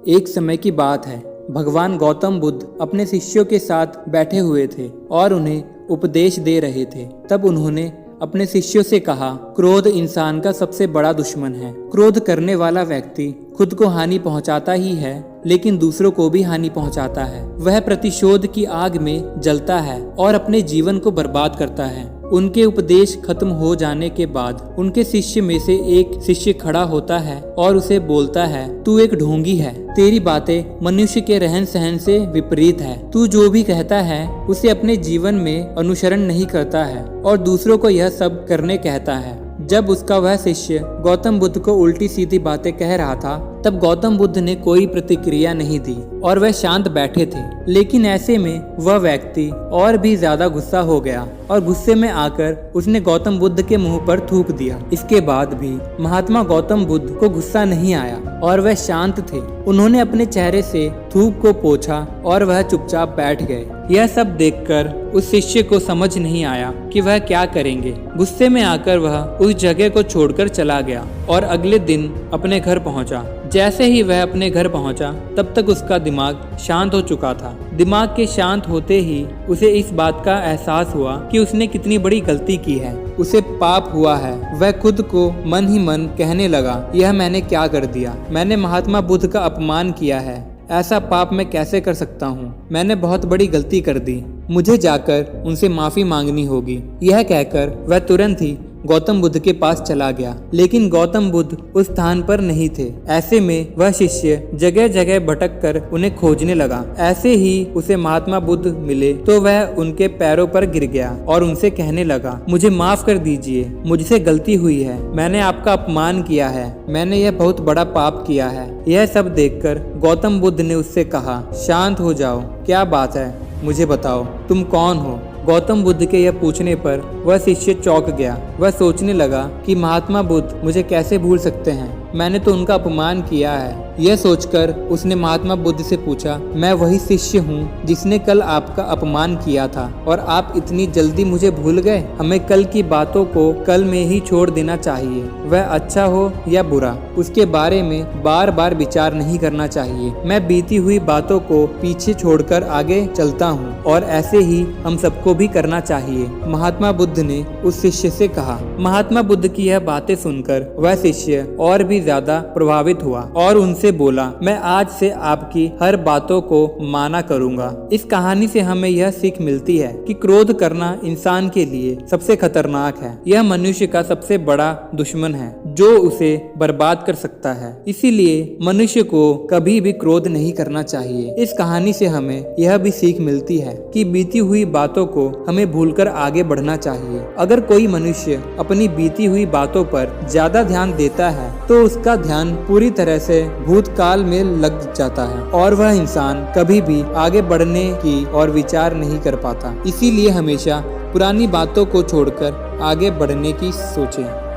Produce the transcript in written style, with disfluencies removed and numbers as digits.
एक समय की बात है। भगवान गौतम बुद्ध अपने शिष्यों के साथ बैठे हुए थे और उन्हें उपदेश दे रहे थे। तब उन्होंने अपने शिष्यों से कहा, क्रोध इंसान का सबसे बड़ा दुश्मन है। क्रोध करने वाला व्यक्ति खुद को हानि पहुंचाता ही है, लेकिन दूसरों को भी हानि पहुंचाता है। वह प्रतिशोध की आग में जलता है और अपने जीवन को बर्बाद करता है। उनके उपदेश खत्म हो जाने के बाद उनके शिष्य में से एक शिष्य खड़ा होता है और उसे बोलता है, तू एक ढोंगी है। तेरी बातें मनुष्य के रहन सहन से विपरीत है। तू जो भी कहता है उसे अपने जीवन में अनुसरण नहीं करता है और दूसरों को यह सब करने कहता है। जब उसका वह शिष्य गौतम बुद्ध को उल्टी सीधी बातें कह रहा था, तब गौतम बुद्ध ने कोई प्रतिक्रिया नहीं दी और वह शांत बैठे थे। लेकिन ऐसे में वह व्यक्ति और भी ज्यादा गुस्सा हो गया और गुस्से में आकर उसने गौतम बुद्ध के मुंह पर थूक दिया। इसके बाद भी महात्मा गौतम बुद्ध को गुस्सा नहीं आया और वह शांत थे। उन्होंने अपने चेहरे से थूक को पोंछा और वह चुपचाप बैठ गए। यह सब देखकर उस शिष्य को समझ नहीं आया कि वह क्या करेंगे। गुस्से में आकर वह उस जगह को छोड़कर चला गया और अगले दिन अपने घर पहुंचा। जैसे ही वह अपने घर पहुंचा, तब तक उसका दिमाग शांत हो चुका था। दिमाग के शांत होते ही उसे इस बात का एहसास हुआ कि उसने कितनी बड़ी गलती की है। उसे पाप हुआ है। वह खुद को मन ही मन कहने लगा, यह मैंने क्या कर दिया? मैंने महात्मा बुद्ध का अपमान किया है। ऐसा पाप मैं कैसे कर सकता हूँ? मैंने बहुत बड़ी गलती कर दी। मुझे जाकर उनसे माफी मांगनी होगी। यह कहकर वह तुरंत ही गौतम बुद्ध के पास चला गया। लेकिन गौतम बुद्ध उस स्थान पर नहीं थे। ऐसे में वह शिष्य जगह जगह भटक कर उन्हें खोजने लगा। ऐसे ही उसे महात्मा बुद्ध मिले तो वह उनके पैरों पर गिर गया और उनसे कहने लगा, मुझे माफ कर दीजिए, मुझसे गलती हुई है। मैंने आपका अपमान किया है। मैंने यह बहुत बड़ा पाप किया है। यह सब देखकर गौतम बुद्ध ने उससे कहा, शांत हो जाओ, क्या बात है, मुझे बताओ, तुम कौन हो? गौतम बुद्ध के यह पूछने पर वह शिष्य चौंक गया। वह सोचने लगा कि महात्मा बुद्ध मुझे कैसे भूल सकते हैं? मैंने तो उनका अपमान किया है। यह सोचकर उसने महात्मा बुद्ध से पूछा, मैं वही शिष्य हूँ जिसने कल आपका अपमान किया था और आप इतनी जल्दी मुझे भूल गए? हमें कल की बातों को कल में ही छोड़ देना चाहिए। वह अच्छा हो या बुरा, उसके बारे में बार बार विचार नहीं करना चाहिए। मैं बीती हुई बातों को पीछे छोड़कर आगे चलता हूँ और ऐसे ही हम सबको भी करना चाहिए, महात्मा बुद्ध ने उस शिष्य से कहा। महात्मा बुद्ध की यह बातें सुनकर वह शिष्य और भी ज्यादा प्रभावित हुआ और उनसे बोला, मैं आज से आपकी हर बातों को माना करूंगा। इस कहानी से हमें यह सीख मिलती है कि क्रोध करना इंसान के लिए सबसे खतरनाक है। यह मनुष्य का सबसे बड़ा दुश्मन है जो उसे बर्बाद कर सकता है। इसीलिए मनुष्य को कभी भी क्रोध नहीं करना चाहिए। इस कहानी से हमें यह भी सीख मिलती है कि बीती हुई बातों को हमें भूलकर आगे बढ़ना चाहिए। अगर कोई मनुष्य अपनी बीती हुई बातों पर ज्यादा ध्यान देता है तो उसका ध्यान पूरी तरह से भूतकाल में लग जाता है और वह इंसान कभी भी आगे बढ़ने की और विचार नहीं कर पाता। इसीलिए हमेशा पुरानी बातों को छोड़कर आगे बढ़ने की सोचें।